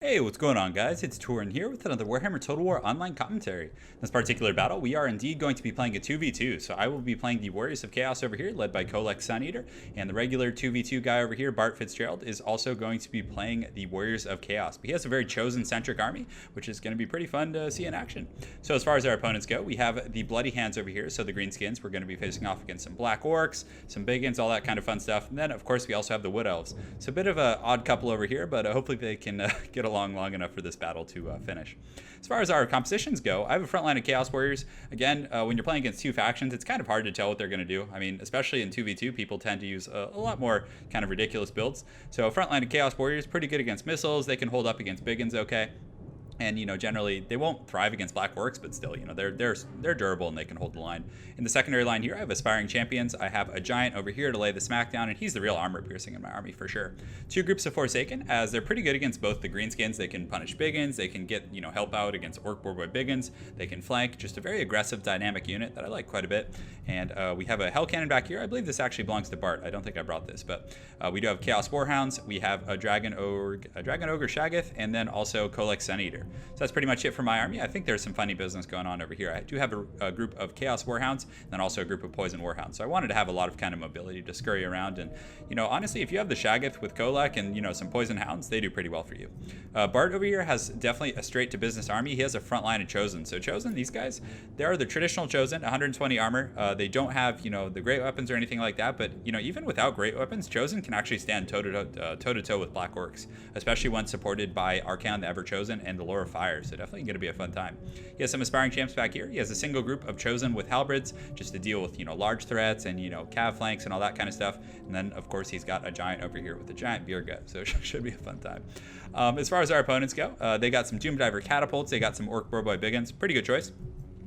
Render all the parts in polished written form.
Hey, what's going on, guys? It's Turin here with another Warhammer Total War online commentary. In this particular battle, we are indeed going to be playing a 2v2, so I will be playing the Warriors of Chaos over here, led by Kolek Suneater, and the regular 2v2 guy over here, Bart Fitzgerald, is also going to be playing the Warriors of Chaos. But he has a very chosen-centric army, which is going to be pretty fun to see in action. So as far as our opponents go, we have the Bloody Hands over here, so the Greenskins. We're going to be facing off against some Black Orcs, some Biggins, all that kind of fun stuff. And then, of course, we also have the Wood Elves. So a bit of an odd couple over here, but hopefully they can get along long enough for this battle to finish. As far as our compositions go, I have a front line of Chaos Warriors. Again, when you're playing against two factions, it's kind of hard to tell what they're going to do. I mean, especially in 2v2, people tend to use a lot more kind of ridiculous builds. So front line of Chaos Warriors, pretty good against missiles. They can hold up against Biggins okay. And, generally they won't thrive against Black Orcs, but still, they're durable and they can hold the line. In the secondary line here, I have Aspiring Champions. I have a Giant over here to lay the smackdown, and he's the real armor piercing in my army for sure. Two groups of Forsaken, as they're pretty good against both the Greenskins. They can punish Biggins, they can get, help out against Orc Boar Boy Biggins, they can flank, just a very aggressive dynamic unit that I like quite a bit. And we have a Hell Cannon back here. I believe this actually belongs to Bart. I don't think I brought this, but we do have Chaos Warhounds. We have a Dragon Ogre Shaggoth, and then also Kolek Suneater. So that's pretty much it for my army. I think there's some funny business going on over here. I do have a group of Chaos Warhounds, and then also a group of Poison Warhounds. So I wanted to have a lot of kind of mobility to scurry around. And, honestly, if you have the Shaggoth with Kolek and, some Poison Hounds, they do pretty well for you. Bart over here has definitely a straight to business army. He has a front line of Chosen. So Chosen, these guys, they are the traditional Chosen, 120 armor. They don't have, the great weapons or anything like that. But, even without great weapons, Chosen can actually stand toe-to-toe with Black Orcs, especially when supported by ARCHAON, the Ever Chosen, and the Lore of Fire. So definitely going to be a fun time. He has some Aspiring Champs back here. He has a single group of Chosen with Halberds just to deal with, large threats and, cav flanks and all that kind of stuff. And then, of course, he's got a Giant over here with a giant beer gut. So it should be a fun time. As far as our opponents go, they got some Doomdiver Catapults. They got some Orc Boar Boy Biggins. Pretty good choice.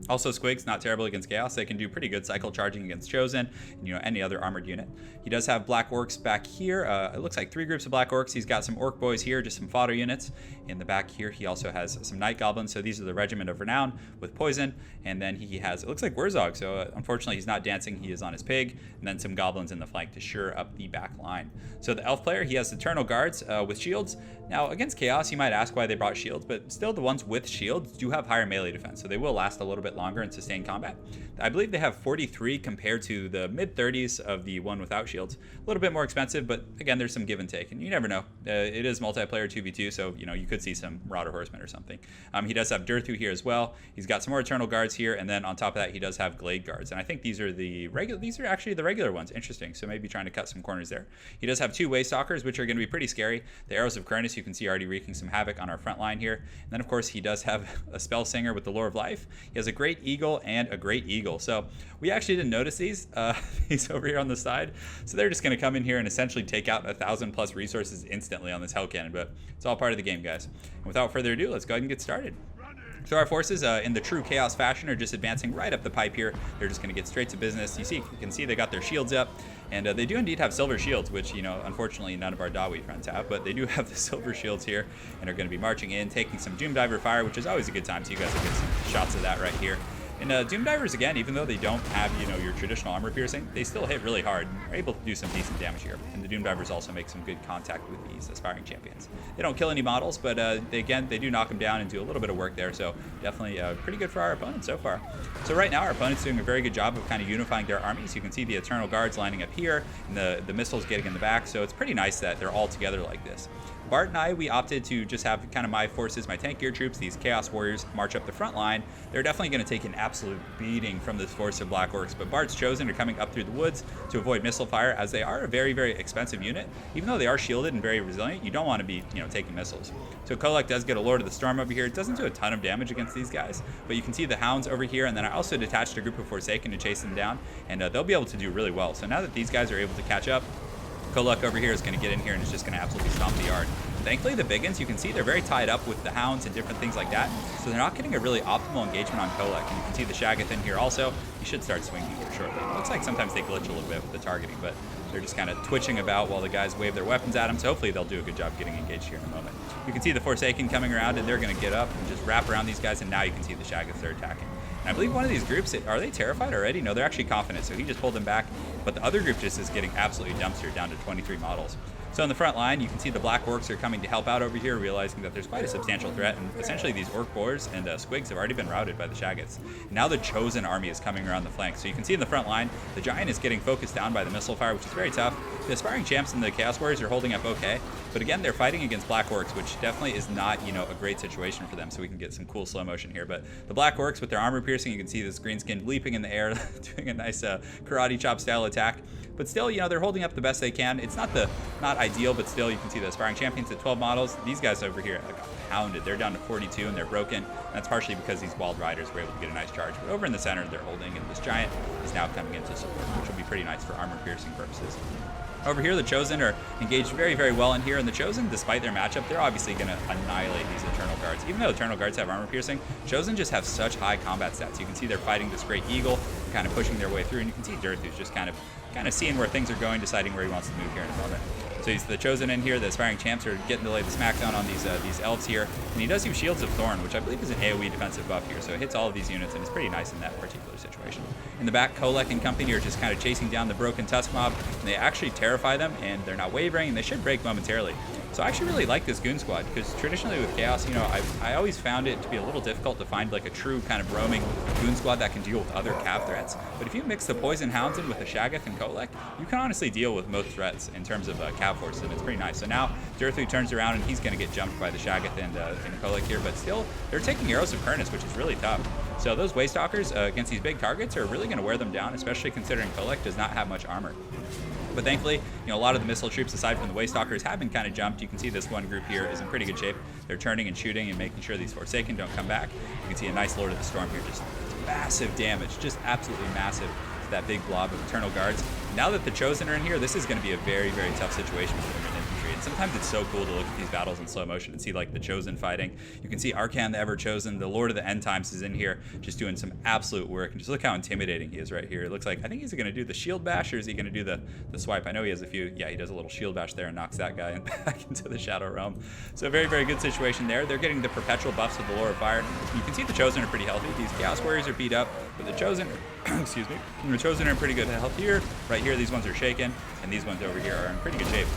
Also, Squigs, not terrible against Chaos. They can do pretty good cycle charging against Chosen and, any other armored unit. He does have Black Orcs back here. It looks like 3 groups of Black Orcs. He's got some Orc Boys here, just some fodder units. In the back here, he also has some Night Goblins. So these are the Regiment of Renown with Poison. And then he has, it looks like Wurzog. So unfortunately, he's not dancing. He is on his pig. And then some Goblins in the flank to sure up the back line. So the Elf player, he has Eternal Guards with shields. Now, against Chaos, you might ask why they brought shields, but still the ones with shields do have higher melee defense. So they will last a little bit longer and sustain combat. I believe they have 43 compared to the mid-30s of the one without shields. A little bit more expensive, but again, there's some give and take, and you never know. It is multiplayer 2v2, so you could see some Marauder Horsemen or something. He does have Durthu here as well. He's got some more Eternal Guards here, and then on top of that, he does have Glade Guards, and I think these are actually the regular ones. Interesting, so maybe trying to cut some corners there. He does have 2 Waystalkers, which are going to be pretty scary. The Arrows of Kernus, you can see, already wreaking some havoc on our front line here. And then, of course, he does have a Spell Singer with the Lore of Life. He has a Great Eagle and a Great Eagle. So we actually didn't notice these. He's over here on the side. So they're just going to come in here and essentially take out 1,000+ resources instantly on this Hell Cannon. But it's all part of the game, guys. And without further ado, let's go ahead and get started. So our forces, in the true Chaos fashion, are just advancing right up the pipe here. They're just going to get straight to business. You can see they got their shields up, and they do indeed have silver shields, which, unfortunately none of our Dawi friends have, but they do have the silver shields here, and are going to be marching in, taking some Doomdiver fire, which is always a good time, so you guys will get some shots of that right here. And Doomdivers, again, even though they don't have, your traditional armor piercing, they still hit really hard and are able to do some decent damage here. And the Doomdivers also make some good contact with these Aspiring Champions. They don't kill any models, but they do knock them down and do a little bit of work there, so definitely pretty good for our opponents so far. So right now, our opponent's doing a very good job of kind of unifying their armies. You can see the Eternal Guards lining up here, and the missiles getting in the back, so it's pretty nice that they're all together like this. Bart and I, we opted to just have kind of my forces, my tank gear troops, these Chaos Warriors, march up the front line. They're definitely going to take an absolute beating from this force of Black Orcs, but Bart's Chosen are coming up through the woods to avoid missile fire, as they are a very, very expensive unit. Even though they are shielded and very resilient, you don't want to be, taking missiles. So Kolek does get a Lord of the Storm over here. It doesn't do a ton of damage against these guys, but you can see the Hounds over here, and then I also detached a group of Forsaken to chase them down, and they'll be able to do really well. So now that these guys are able to catch up, Kolek over here is going to get in here and is just going to absolutely stomp the yard. Thankfully, the Biggins, you can see they're very tied up with the Hounds and different things like that, so they're not getting a really optimal engagement on Kolek. And you can see the Shaggoth in here also. He should start swinging here shortly. It looks like sometimes they glitch a little bit with the targeting, but they're just kind of twitching about while the guys wave their weapons at them, so hopefully they'll do a good job getting engaged here in a moment. You can see the Forsaken coming around, and they're going to get up and just wrap around these guys, and now you can see the Shaggoths they're attacking. And I believe one of these groups, are they terrified already? No, they're actually confident, so he just pulled them back, but the other group just is getting absolutely dumpstered down to 23 models. So in the front line, you can see the Black Orcs are coming to help out over here, realizing that there's quite a substantial threat, and essentially these Orc Boars and Squigs have already been routed by the Shaggoths. Now the Chosen army is coming around the flank. So you can see in the front line, the Giant is getting focused down by the missile fire, which is very tough. The Aspiring Champs and the Chaos Warriors are holding up okay, but again, they're fighting against Black Orcs, which definitely is not, a great situation for them, so we can get some cool slow motion here. But the Black Orcs with their armor piercing, you can see this Greenskin leaping in the air, doing a nice karate chop style attack. But still, they're holding up the best they can. It's not ideal, but still, you can see the Aspiring Champions at 12 models. These guys over here got pounded. They're down to 42 and they're broken. And that's partially because these Wild Riders were able to get a nice charge. But over in the center, they're holding, and this Giant is now coming into support, which will be pretty nice for armor piercing purposes. Over here, the Chosen are engaged very, very well in here, and the Chosen, despite their matchup, they're obviously going to annihilate these Eternal Guards. Even though Eternal Guards have armor piercing, Chosen just have such high combat stats. You can see they're fighting this Great Eagle, kind of pushing their way through, and you can see Dearth, who's just kind of seeing where things are going, deciding where he wants to move here in a moment. So he's the Chosen in here. The Aspiring Champs are getting to lay the smackdown on these Elves here, and he does use Shields of Thorn, which I believe is an AoE defensive buff here, so it hits all of these units, and it's pretty nice in that particular situation. In the back, Kolek and company are just kind of chasing down the Broken Tusk Mob, and they actually terrify them, and they're not wavering, and they should break momentarily. So I actually really like this Goon Squad, because traditionally with Chaos, I always found it to be a little difficult to find like a true kind of roaming Goon Squad that can deal with other cav threats. But if you mix the Poison Hounds in with the Shaggoth and Kolek, you can honestly deal with most threats in terms of cav forces, and it's pretty nice. So now Dearthu turns around and he's going to get jumped by the Shaggoth and Kolek here, but still they're taking Arrows of Kurnus, which is really tough. So those Waystalkers against these big targets are really going to wear them down, especially considering Kolek does not have much armor. But thankfully, a lot of the missile troops, aside from the Waystalkers, have been kind of jumped. You can see this one group here is in pretty good shape. They're turning and shooting and making sure these Forsaken don't come back. You can see a nice Lord of the Storm here, just massive damage, just absolutely massive to that big blob of Eternal Guards. Now that the Chosen are in here, this is going to be a very, very tough situation for them in infantry. And sometimes it's so cool to look at these battles in slow motion and see like the Chosen fighting. You can see ARCHAON, the Ever Chosen, the Lord of the End Times is in here, just doing some absolute work. And just look how intimidating he is right here. It looks like, I think he's going to do the shield bash, or is he going to do the swipe? I know he has a few. Yeah, he does a little shield bash there and knocks that guy back into the Shadow Realm. So very, very good situation there. They're getting the perpetual buffs of the Lord of Fire. You can see the Chosen are pretty healthy. These Chaos Warriors are beat up, but the Chosen excuse me, the Chosen are in pretty good health here. Right here, these ones are shaken, and these ones over here are in pretty good shape.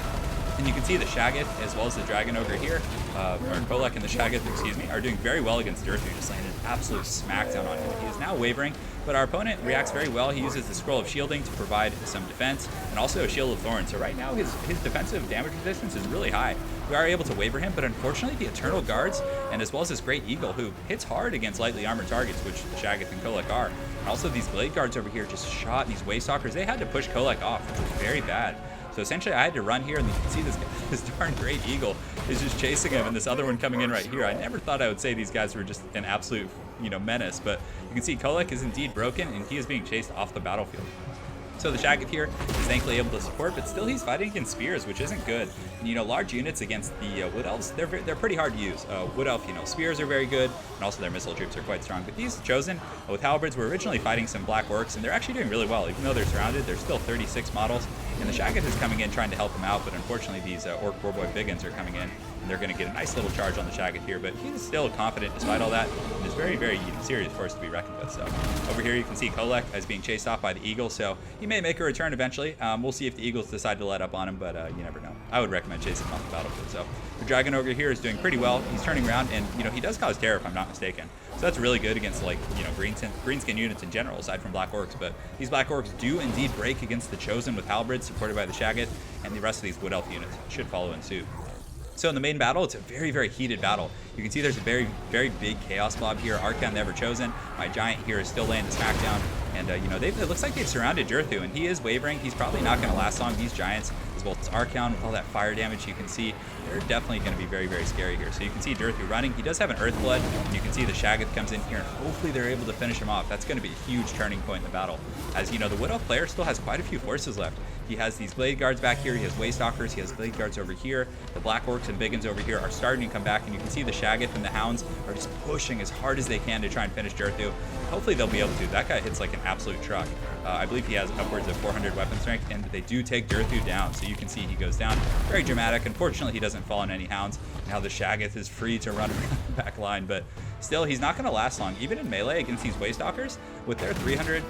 And you can see the Shaggoth, as well as the Dragon Ogre here, or Kolek and the Shaggoth, excuse me, are doing very well against Dearthu, just laying an absolute smackdown on him. He is now wavering, but our opponent reacts very well. He uses the Scroll of Shielding to provide some defense, and also a Shield of Thorn. So right now, his defensive damage resistance is really high. We are able to waver him, but unfortunately, the Eternal Guards, and as well as this Great Eagle, who hits hard against lightly armored targets, which the Shaggoth and Kolek are. And also, these Blade Guards over here just shot these Waystalkers. They had to push Kolek off, which was very bad. So essentially, I had to run here, and you can see this darn Great Eagle is just chasing him, and this other one coming in right here. I never thought I would say these guys were just an absolute, menace, but you can see Kolek is indeed broken, and he is being chased off the battlefield. So the Shaggoth here is thankfully able to support, but still he's fighting against spears, which isn't good. And, large units against the Wood Elves, they're pretty hard to use. Wood Elf, spears are very good, and also their missile troops are quite strong. But these Chosen with halberds were originally fighting some Black Orcs, and they're actually doing really well. Even though they're surrounded, they're still 36 models, and the Shaggoth is coming in trying to help them out, but unfortunately these Orc Warboy Biggins are coming in, and they're going to get a nice little charge on the Shaggoth here, but he's still confident despite all that, and is very, very serious force to be reckoned with. So over here you can see Kolek as being chased off by the Eagle, so he may make a return eventually. We'll see if the Eagles decide to let up on him, but you never know. I would recommend chasing him off the battlefield. So the Dragon Ogre here is doing pretty well. He's turning around, and he does cause terror if I'm not mistaken. So that's really good against greenskin units in general, aside from Black Orcs. But these Black Orcs do indeed break against the Chosen with halberds, supported by the Shaggoth, and the rest of these Wood Elf units should follow in suit. So in the main battle, it's a very, very heated battle. You can see there's a very, very big Chaos Blob here. ARCHAON, the Ever Chosen. My Giant here is still laying the smackdown. And, it looks like they've surrounded Dearthu, and he is wavering. He's probably not going to last long. These Giants, as well as ARCHAON, with all that fire damage you can see, they're definitely going to be very, very scary here. So you can see Dearthu running. He does have an Earthblood, and you can see the Shaggoth comes in here, and hopefully they're able to finish him off. That's going to be a huge turning point in the battle. As the Wood Elf player still has quite a few forces left. He has these Blade Guards back here. He has Waystalkers. He has Blade Guards over here. The Black Orcs and Biggins over here are starting to come back, and you can see the Shaggoth and the Hounds are just pushing as hard as they can to try and finish Dearthu. Hopefully they'll be able to. That guy hits like an absolute truck. I believe he has upwards of 400 weapon strength, and they do take Dearthu down. So you can see he goes down. Very dramatic. Unfortunately, he doesn't fall on any Hounds. Now the Shaggoth is free to run around the back line, but still, he's not going to last long. Even in melee against these Waystalkers, with their 300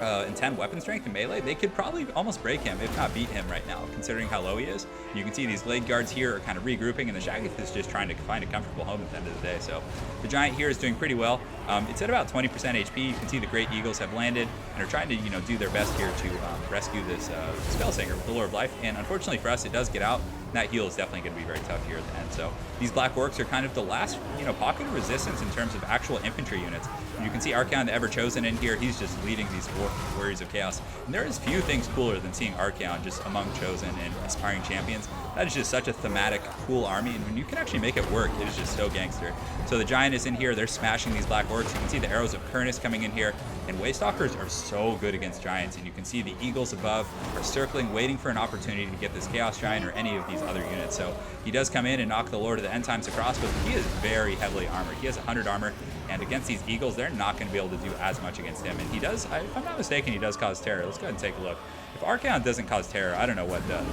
and 10 weapon strength and melee, they could probably almost break him, if not beat him right now, considering how low he is. And you can see these blade guards here are kind of regrouping, and the Shaggoth is just trying to find a comfortable home at the end of the day. So the Giant here is doing pretty well. It's at about 20% HP. You can see the Great Eagles have landed and are trying to, do their best here to rescue this Spellsinger with the Lore of Life. And unfortunately for us, it does get out. And that heal is definitely going to be very tough here at the end. So these Black Orcs are kind of the last, pocket of resistance in terms of actual infantry units. And you can see Archaon, the Ever Chosen, in here. He's just leading these Warriors of Chaos. And there is few things cooler than seeing Archaon just among Chosen and aspiring champions. That is just such a thematic, cool army. And when you can actually make it work, it is just so gangster. So the Giant is in here. They're smashing these Black Orcs. You can see the Arrows of Kurnus coming in here. And Waystalkers are so good against Giants. And you can see the Eagles above are circling, waiting for an opportunity to get this Chaos Giant or any of these other units. So he does come in and knock the Lord of the End Times across, but he is very heavily armored. He has 100 armor, and against these Eagles, they're not going to be able to do as much against him. And he does, if I'm not mistaken, he does cause terror. Let's go ahead and take a look. If Archaon doesn't cause terror, I don't know what does.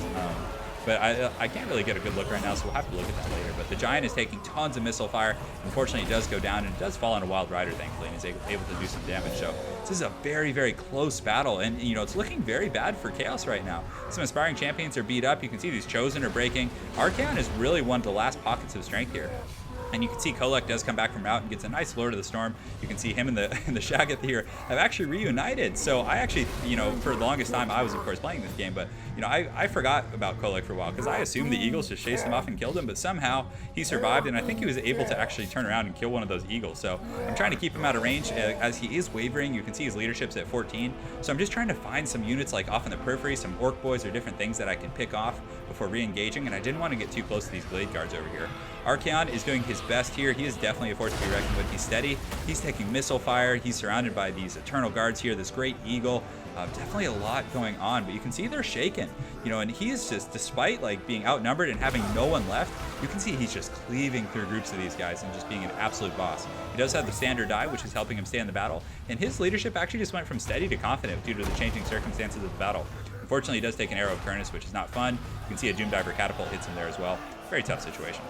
But I can't really get a good look right now, so we'll have to look at that later. But the Giant is taking tons of missile fire. Unfortunately, it does go down, and it does fall on a Wild Rider, thankfully, and is able to do some damage. So this is a very, very close battle, and, it's looking very bad for Chaos right now. Some aspiring champions are beat up. You can see these Chosen are breaking. Archaon is really one of the last pockets of strength here. And you can see Kolek does come back from out and gets a nice Lord of the Storm. You can see him and the Shaggoth here have actually reunited. So I actually, for the longest time, I was, of course, playing this game. But, I forgot about Kolek for a while because I assumed the Eagles just chased him off and killed him. But somehow he survived, and I think he was able to actually turn around and kill one of those Eagles. So I'm trying to keep him out of range as he is wavering. You can see his leadership's at 14. So I'm just trying to find some units like off in the periphery, some Orc Boys or different things that I can pick off before re-engaging. And I didn't want to get too close to these Blade Guards over here. Archaon is doing his best here. He is definitely a force to be reckoned with. He's steady. He's taking missile fire. He's surrounded by these Eternal Guards here, this Great Eagle. Definitely a lot going on, but you can see they're shaken, and he is just, despite being outnumbered and having no one left, you can see he's just cleaving through groups of these guys and just being an absolute boss. He does have the standard die, which is helping him stay in the battle, and his leadership actually just went from steady to confident due to the changing circumstances of the battle. Unfortunately, he does take an Arrow of Kurnus, which is not fun. You can see a Doomdiver Catapult hits him there as well. Very tough situation.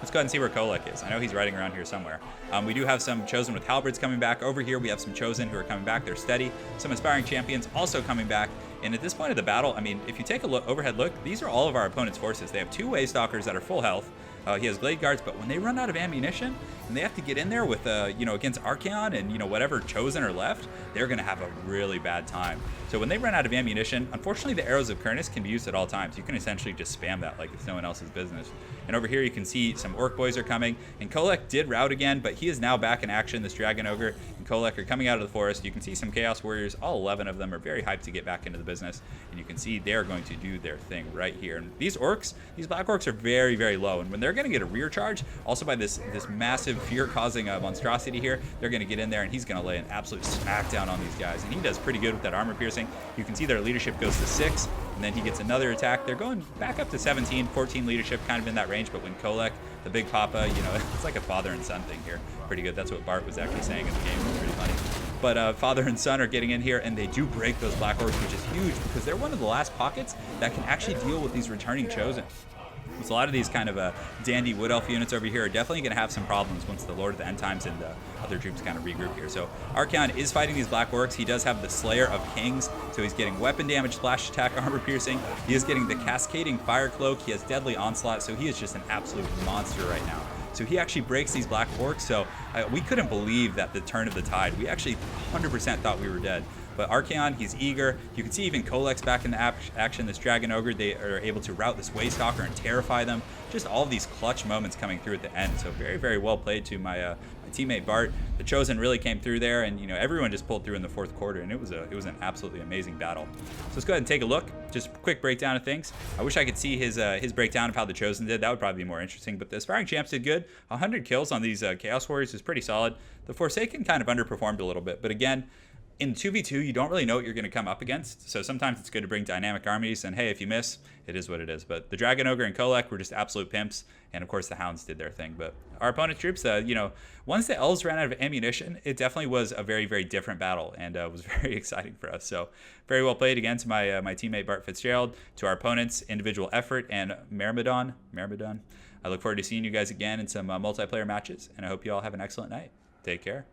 Let's go ahead and see where Kolek is. I know he's riding around here somewhere. We do have some Chosen with Halberds coming back. Over here, we have some Chosen who are coming back. They're steady. Some aspiring champions also coming back. And at this point of the battle, if you take a overhead look, these are all of our opponent's forces. They have 2 Waystalkers that are full health. He has Blade Guards, but when they run out of ammunition and they have to get in there with, against Archaon and, whatever Chosen are left, they're going to have a really bad time. So when they run out of ammunition, unfortunately, the Arrows of Kurnus can be used at all times. You can essentially just spam that like it's no one else's business. And over here, you can see some Orc Boys are coming. And Kolek did rout again, but he is now back in action. This Dragon Ogre and Kolek are coming out of the forest. You can see some Chaos Warriors. All 11 of them are very hyped to get back into the business. And you can see they're going to do their thing right here. And these Orcs, these Black Orcs are very, very low. And when they're going to get a rear charge, also by this massive fear-causing monstrosity here, they're going to get in there and he's going to lay an absolute smackdown on these guys. And he does pretty good with that armor piercing. You can see their leadership goes to 6, and then he gets another attack. They're going back up to 17, 14 leadership, kind of in that range. But when Kolek, the big papa, it's like a father and son thing here. Pretty good. That's what Bart was actually saying in the game. It was pretty funny. But father and son are getting in here, and they do break those Black Orcs, which is huge because they're one of the last pockets that can actually deal with these returning Chosen. So a lot of these kind of dandy Wood Elf units over here are definitely going to have some problems once the Lord of the End Times and other troops kind of regroup here. So Archaon is fighting these Black Orcs. He does have the Slayer of Kings, so he's getting weapon damage, splash attack, armor piercing. He is getting the Cascading Fire Cloak. He has Deadly Onslaught, so he is just an absolute monster right now. So he actually breaks these Black Orcs, so we couldn't believe that the turn of the tide. We actually 100% thought we were dead. But Archaon, he's eager. You can see even Kolek's back in the action. This Dragon Ogre, they are able to rout this Waystalker and terrify them. Just all of these clutch moments coming through at the end. So very, very well played to my teammate Bart. The Chosen really came through there, and everyone just pulled through in the 4th quarter, and it was an absolutely amazing battle. So let's go ahead and take a look. Just a quick breakdown of things. I wish I could see his breakdown of how the Chosen did. That would probably be more interesting. But the Aspiring Champs did good. 100 kills on these Chaos Warriors is pretty solid. The Forsaken kind of underperformed a little bit, but again, in 2v2, you don't really know what you're going to come up against, so sometimes it's good to bring dynamic armies, and hey, if you miss, it is what it is. But the Dragon Ogre and Kolek were just absolute pimps, and of course the Hounds did their thing. But our opponent's troops, once the Elves ran out of ammunition, it definitely was a very, very different battle, and was very exciting for us. So very well played again to my teammate Bart Fitzgerald, to our opponent's individual effort, and Myrmidon. I look forward to seeing you guys again in some multiplayer matches, and I hope you all have an excellent night. Take care.